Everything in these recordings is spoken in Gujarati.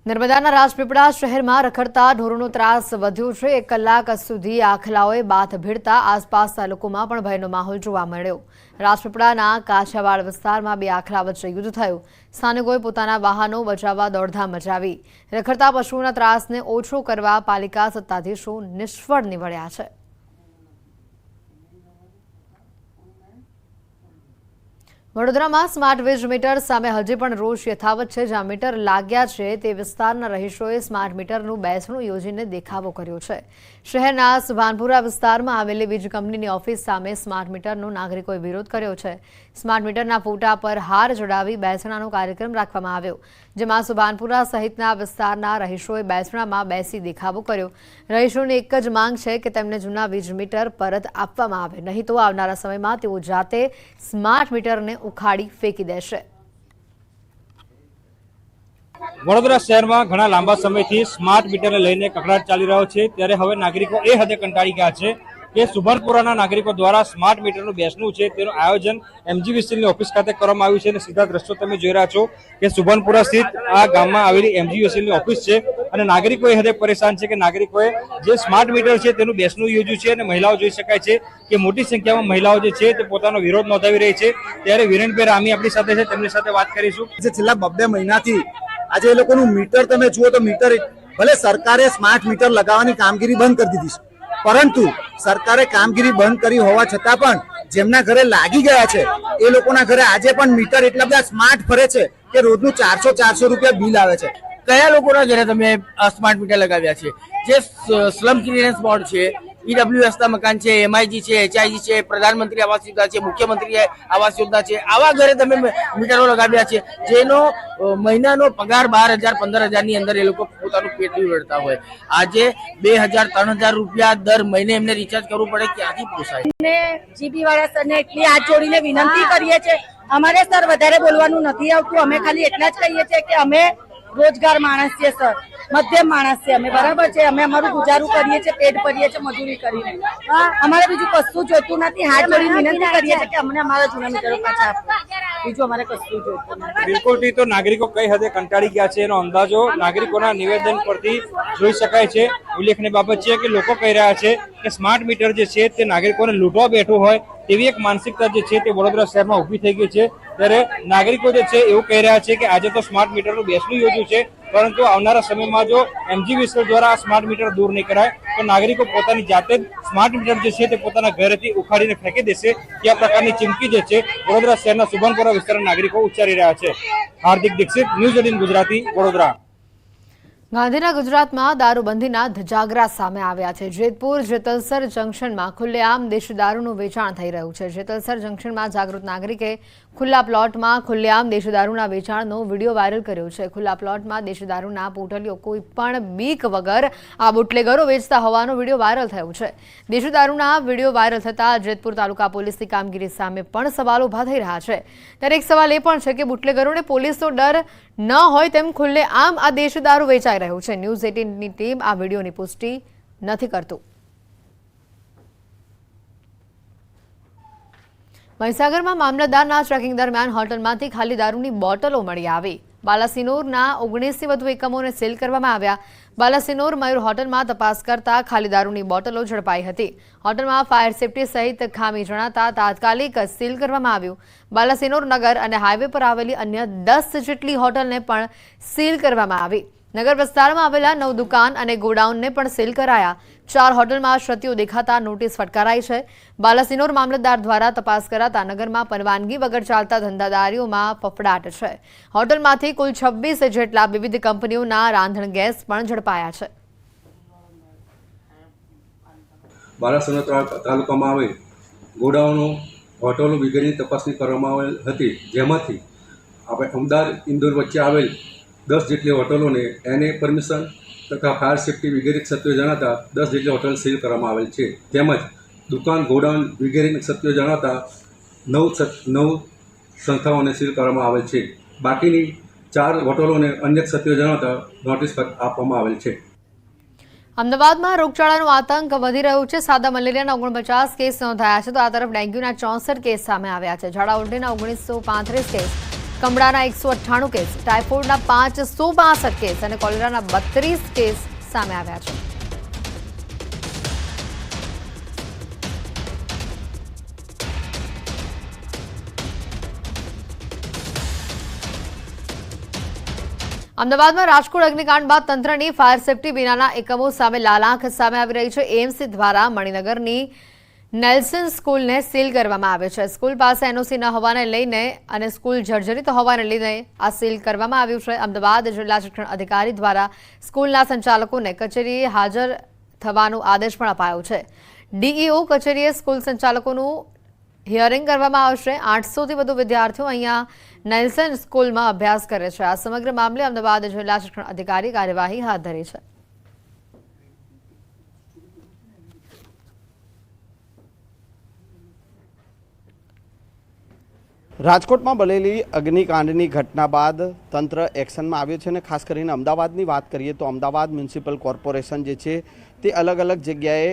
નર્મદાના રાજપીપળા શહેરમાં રખડતા ઢોરોનો ત્રાસ વધ્યો છે। 1 કલાક સુધી આખલાઓએ બાથ ભીડતા આસપાસના લોકોમાં પણ ભયનો માહોલ જોવા મળ્યો। રાજપીપળાના કાછિયાવાડ વિસ્તારમાં 2 આખલા વચ્ચે યુદ્ધ થયું। સ્થાનિકોએ પોતાના વાહનો બચાવવા દોડધામ મચાવી। રખડતા પશુઓના ત્રાસને ઓછો કરવા પાલિકા સત્તાધીશો નિષ્ફળ નીવડ્યા છે। વડોદરામાં સ્માર્ટ વીજ મીટર સામે હજી પણ રોષ યથાવત છે। જ્યાં મીટર લાગ્યા છે તે વિસ્તારના રહીશોએ સ્માર્ટ મીટરનું બેસણું યોજીને દેખાવો કર્યો છે। શહેરના સુભાનપુરા વિસ્તારમાં આવેલી વીજ કંપનીની ઓફિસ સામે સ્માર્ટ મીટરનો નાગરિકોએ વિરોધ કર્યો છે। સ્માર્ટ મીટરના ફોટા પર હાર ચડાવી બેસણાનો કાર્યક્રમ રાખવામાં આવ્યો, જેમાં સુભાનપુરા સહિતના વિસ્તારના રહીશોએ બેસણામાં બેસી દેખાવો કર્યો। રહીશોની એક જ માંગ છે કે તેમને જૂના વીજ મીટર પરત આપવામાં આવે, નહીં તો આવનારા સમયમાં તેઓ જાતે સ્માર્ટ મીટરને ઉખાડી ફેંકી દેશે। વડોદરા શહેરમાં ઘણા લાંબા સમયથી સ્માર્ટ મીટરને લઈને કકળાટ ચાલી રહ્યો છે, ત્યારે હવે નાગરિકો એ હદે કંટાળી ગયા છે કે સુભાનપુરાના નાગરિકો દ્વારા સ્માર્ટ મીટરનું બેસણું છે તેનું આયોજન MGVCLની ઓફિસ ખાતે કરવામાં આવ્યું છે। અને સીધા દ્રશ્યો તમે જોઈ રહ્યા છો કે સુભાનપુરા સ્થિત આ ગામમાં આવેલી MGVCLની ઓફિસ છે અને નાગરિકો એ હદે પરેશાન છે કે નાગરિકોએ જે સ્માર્ટ મીટર છે તેનું બેસણું યોજ્યું છે અને મહિલાઓ જોઈ શકાય છે કે મોટી સંખ્યામાં મહિલાઓ જે છે તે પોતાનો વિરોધ નોંધાવી રહી છે। ત્યારે વિરેનભાઈ રામી આપણી સાથે છે, તેમની સાથે વાત કરીશું। છેલ્લા 2 મહિનાથી આજે એ લોકોનું મીટર તમે જુઓ તો મીટર ભલે સરકારે સ્માર્ટ મીટર લગાવવાની કામગીરી બંધ કરી દીધી છે, પરંતુ સરકારે કામગીરી બંધ કરી હોવા છતાં પણ જેમના ઘરે લાગી ગયા છે એ લોકોના ઘરે આજે પણ મીટર એટલા બધા સ્માર્ટ ફરે છે કે રોજનું 400 રૂપિયા બિલ આવે છે। કયા લોકોના ઘરે તમે સ્માર્ટ મીટર લગાવ્યા છે? જે સ્લમ ક્લિયરન્સ બોર્ડ છે, EWS ના મકાન છે, MIG છે, HIG છે, પ્રધાનમંત્રી આવાસ યોજના છે, મુખ્યમંત્રી આવાસ યોજના છે, આવા ઘરે તમે મીટરો લગાવ્યા છે જેનો મહિનાનો પગાર 12,000 15,000 ની અંદર એ લોકો પોતાનું પેટ ભરતા હોય। આજે 2,000 3,000 રૂપિયા દર મહિને એમને રિચાર્જ કરવું પડે, ક્યાંથી પોસાય? જીબી વાળા સરને એટલી હાથ જોડીને વિનંતી કરીએ છીએ, અમારે સર વધારે બોલવાનું નથી આવતું। અમે ખાલી એટલા જ કહીએ છીએ કે અમે રોજગાર માણસ છીએ સર, મધ્યમ માણસ છે અમે, બરાબર છે। અમે અમારું ગુજારું કરીએ છીએ, પેટ ભરીએ છીએ મજૂરી કરીને। અમારે બીજું કશું જોઈતું નથી। હાથ જોડીને વિનંતી કરીએ છીએ કે અમને અમારા જૂના મીટરો પાછા આપો, બીજું અમારે કશું જોઈતું નથી। બિલકુલ તો નાગરિકો કઈ હદે કંટાળી ગયા છે એનો અંદાજો નાગરિકોના નિવેદન પરથી જોઈ શકાય છે। ઉલ્લેખની બાબત છે કે લોકો કહી રહ્યા છે કે સ્માર્ટ મીટર જે છે તે નાગરિકોને લૂંટવા બેઠું હોય તેવી એક માનસિકતા જે છે તે વડોદરા શહેરમાં ઊભી થઈ ગઈ છે। ત્યારે નાગરિકો જે છે એવું કહી રહ્યા છે કે આજે તો સ્માર્ટ મીટરનું બેસણું યોજ્યું છે, પરંતુ આવનારા સમયમાં જો MGVCL દ્વારા સ્માર્ટ મીટર દૂર નહીં કરાય તો નાગરિકો પોતાની જાતે જ સ્માર્ટ મીટર જે છે તે પોતાના ઘરેથી ઉખાડીને ફેંકી દેશે। તે પ્રકારની ચીમકી જે છે વડોદરા શહેરના સુભાનપુરા વિસ્તારના નાગરિકો ઉચ્ચારી રહ્યા છે। હાર્દિક દીક્ષિત, ન્યૂઝ 18 ગુજરાતી, વડોદરા। ગાંધીના ગુજરાતમાં દારૂબંધીના ધજાગરા સામે આવ્યા છે। જેતપુર જેતલસર જંકશનમાં ખુલ્લેઆમ દેશી દારૂનું વેચાણ થઈ રહ્યું છે। જેતલસર જંકશનમાં જાગૃત નાગરિકે ખુલ્લા પ્લોટમાં ખુલ્લેઆમ દેશી દારૂના વેચાણનો વિડીયો વાયરલ કર્યો છે। ખુલ્લા પ્લોટમાં દેશી દારૂના પોટલીઓ કોઈ પણ બીક વગર આ બુટલેગરો વેચતા હોવાનો વિડીયો વાયરલ થયો છે। દેશી દારૂના વિડીયો વાયરલ થતા જેતપુર તાલુકા પોલીસની કામગીરી સામે પણ સવાલો ઉભા થઈ રહ્યા છે। ત્યારે એક સવાલ એ પણ છે કે બુટલેગરોને પોલીસનો ડર ન હોય તેમ ખુલ્લેઆમ આ દેશી દારૂ વેચાઈ રહ્યું છે। ન્યૂઝ 18ની ટીમ આ વિડીયોની પુષ્ટિ નથી કરતું। મહીસાગરમાં મામલતદારના ચેકિંગ દરમિયાન હોટલમાંથી ખાલી દારૂની બોટલો મળી આવી। બાલાસિનોરના 19થી વધુ એકમોને સીલ કરવામાં આવ્યા। બાલાસિનોર મયુર હોટલમાં તપાસ કરતા ખાલી દારૂની બોટલો ઝડપાઈ હતી। હોટલમાં ફાયર સેફટી સહિત ખામી જણાતા તાત્કાલિક સીલ કરવામાં આવ્યું। બાલાસિનોર નગર અને હાઈવે પર આવેલી અન્ય 10 જેટલી હોટલને પણ સીલ કરવામાં આવી। નગર વિસ્તારમાં આવેલા 9 દુકાન અને ગોડાઉનને પણ સીલ કરાયા। 4 હોટલમાં ક્ષતિઓ દેખાતા નોટિસ ફટકારાઈ છે। બાલાસિનોર મામલતદાર દ્વારા તપાસ કરાતા નગરમાં પરવાનગી વગર ચાલતા ધંધાદારીઓમાં ફફડાટ છે। હોટલમાંથી કુલ 26 જેટલા વિવિધ કંપનીઓના રાંધણ ગેસ પણ ઝડપાયા છે। બાલાસિનોર તાલુકામાં આવેલ ગોડાઉનો, હોટલો વગેરેની તપાસણી કરવામાં આવેલ હતી, જેમાંથી આપણે અમદાવાદ ઇન્દોર વચ્ચે આવેલ 10 જેટલી હોટલોને એને પરમિશન તથા ફાયર સેફટી વગેરે ક્ષતિઓ જણાતા 10 જેટલી હોટલ સીલ કરવામાં આવેલ છે। તેમજ દુકાન, ગોડાઉન વગેરેની ક્ષતિઓ જણાતા 9 સંસ્થાઓને સીલ કરવામાં આવેલ છે। બાકીની 4 હોટલોને અન્ય ક્ષતિઓ જણાતા નોટિસ આપવામાં આવેલ છે। અમદાવાદમાં રોગચાળાનો આતંક વધી રહ્યો છે। સાદા મલેરિયાના 49 કેસ નોંધાયા છે તો આ તરફ ડેન્ગ્યુના 64 કેસ સામે આવ્યા છે। ઝાડા ઉલટીના 1935 કેસ, કમળાના 198 કેસ, ટાઇફોઇડના 562 કેસ અને કોલેરાના 32 કેસ સામે આવ્યા છે. અમદાવાદમાં રાજકોટ અગ્નિકાંડ બાદ તંત્રની ફાયર સેફટી વિનાના એકમો સામે લાલાંખ સામે આવી રહી છે. એએમસી દ્વારા મણિનગરની નેલ્સન સ્કૂલને સીલ કરવામાં આવે છે. સ્કૂલ પાસે એનઓસી ન હોવાને લઈને અને સ્કૂલ જર્જરિત હોવાને લઈને આ સીલ કરવામાં આવ્યું છે. અમદાવાદ જિલ્લા શિક્ષણ અધિકારી દ્વારા સ્કૂલના સંચાલકોને કચેરીએ હાજર થવાનો આદેશ પણ અપાયો છે. ડીઈઓ કચેરીએ સ્કૂલ સંચાલકોનું હિયરિંગ કરવામાં આવશે. 800થી વધુ વિદ્યાર્થીઓ અહીંયા નેલ્સન સ્કૂલમાં અભ્યાસ કરે છે. આ સમગ્ર મામલે અમદાવાદ જિલ્લા શિક્ષણ અધિકારી કાર્યવાહી હાથ ધરી છે. રાજકોટમાં બનેલી અગ્નિકાંડની ઘટના બાદ તંત્ર એક્શનમાં આવ્યું છે અને ખાસ કરીને અમદાવાદની વાત કરીએ તો અમદાવાદ મ્યુનિસિપલ કોર્પોરેશન જે છે તે અલગ અલગ જગ્યાએ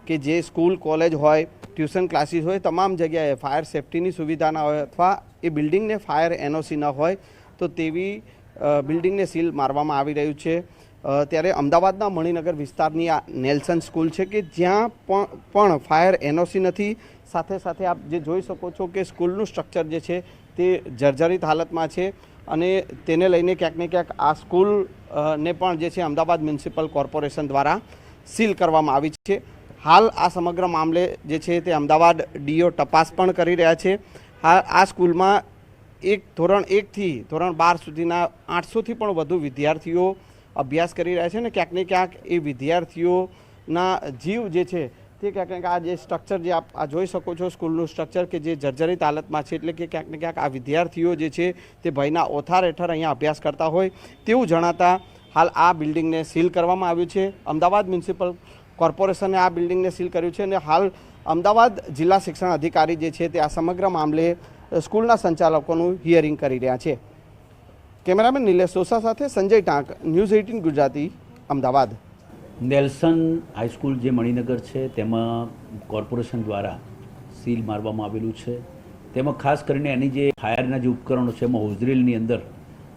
કે જે સ્કૂલ કોલેજ હોય ટ્યુશન ક્લાસીસ હોય તમામ જગ્યાએ ફાયર સેફટીની સુવિધા ના હોય અથવા એ બિલ્ડિંગને ફાયર એનઓસી ન હોય તો તેવી બિલ્ડિંગને સીલ મારવામાં આવી રહ્યું છે. ત્યારે અમદાવાદના મણિનગર વિસ્તારની આ નેલ્સન સ્કૂલ છે કે જ્યાં પણ ફાયર એનઓસી નથી. સાથે સાથે આપ જે જોઈ શકો છો કે સ્કૂલનું સ્ટ્રક્ચર જે છે તે જર્જરિત હાલતમાં છે અને તેને લઈને ક્યાંક ને ક્યાંક આ સ્કૂલને પણ જે છે અમદાવાદ મ્યુનિસિપલ કોર્પોરેશન દ્વારા સીલ કરવામાં આવી છે. હાલ આ સમગ્ર મામલે જે છે તે અમદાવાદ ડીઓ તપાસ પણ કરી રહ્યા છે. આ સ્કૂલમાં ધોરણ 1થી ધોરણ 12 સુધીના 800થી પણ વધુ વિદ્યાર્થીઓ અભ્યાસ કરી રહ્યા છે અને ક્યાંક ને ક્યાંક એ વિદ્યાર્થીઓના જીવ જે છે તે ક્યાંક ને ક્યાંક આ જે સ્ટ્રક્ચર જે આપ આ જોઈ શકો છો સ્કૂલનું સ્ટ્રક્ચર કે જે જર્જરિત હાલતમાં છે એટલે કે ક્યાંક ને ક્યાંક આ વિદ્યાર્થીઓ જે છે તે ભયના ઓથાર હેઠળ અહીંયા અભ્યાસ કરતા હોય તેવું જણાતા હાલ આ બિલ્ડિંગને સીલ કરવામાં આવ્યું છે. અમદાવાદ મ્યુનિસિપલ કોર્પોરેશને આ બિલ્ડિંગને સીલ કર્યું છે અને હાલ અમદાવાદ જિલ્લા શિક્ષણ અધિકારી જે છે તે આ સમગ્ર મામલે સ્કૂલના સંચાલકોનું હિયરિંગ કરી રહ્યા છે. કેમેરામેન નિલેશ સોસા સાથે Sanjay Tank, news 18 Gujarati, Ahmedabad. Nelson high school જે મણિનગર છે તેમાં કોર્પોરેશન દ્વારા સીલ મારવામાં આવેલું છે. તેમાં ખાસ કરીને એની જે ફાયરના જે ઉપકરણો છે એમાં હોઝરેલની અંદર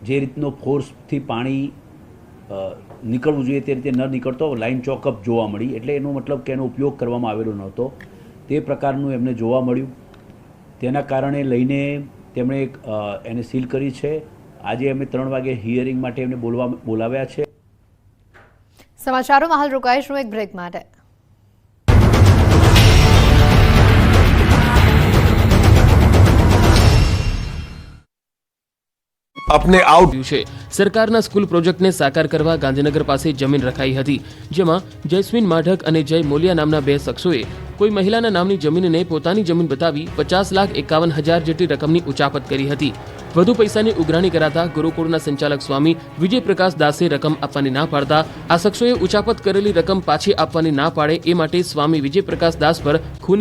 જે રીતનો ફોર્સથી પાણી નીકળવું જોઈએ તે રીતે ન નીકળતો લાઇન ચોકઅપ જોવા મળી. એટલે એનો મતલબ કે એનો ઉપયોગ કરવામાં આવેલો નહોતો તે પ્રકારનું એમને જોવા મળ્યું. તેના કારણે લઈને તેમણે એને સીલ કરી છે. આજે અમે 3 વાગે હિયરિંગ માટે એમને બોલાવ્યા છે. સમાચારોમાં હાલ રોકાઈશું એક બ્રેક માટે. अपने आउट છે. સરકારના સ્કૂલ પ્રોજેક્ટને સાકાર કરવા ગાંધીનગર પાસે જમીન રખાઈ હતી, જેમાં જયસ્વીન માઢક અને જય મોલિયા નામના 2 શખ્સોએ કોઈ મહિલાના નામની જમીનને પોતાની જમીન બતાવી 50,51,000 જેટલી રકમની ઉચાપત કરી હતી. વધુ પૈસાની ઉઘરાણી કરાતા ગુરુકુળના સંચાલક સ્વામી વિજય પ્રકાશ દાસે રકમ આપવાની ના પાડતા આ શખ્સોએ ઉચાપત કરેલી રકમ પાછી આપવાની ના પાડે એ માટે સ્વામી વિજય પ્રકાશ દાસ પર ખૂની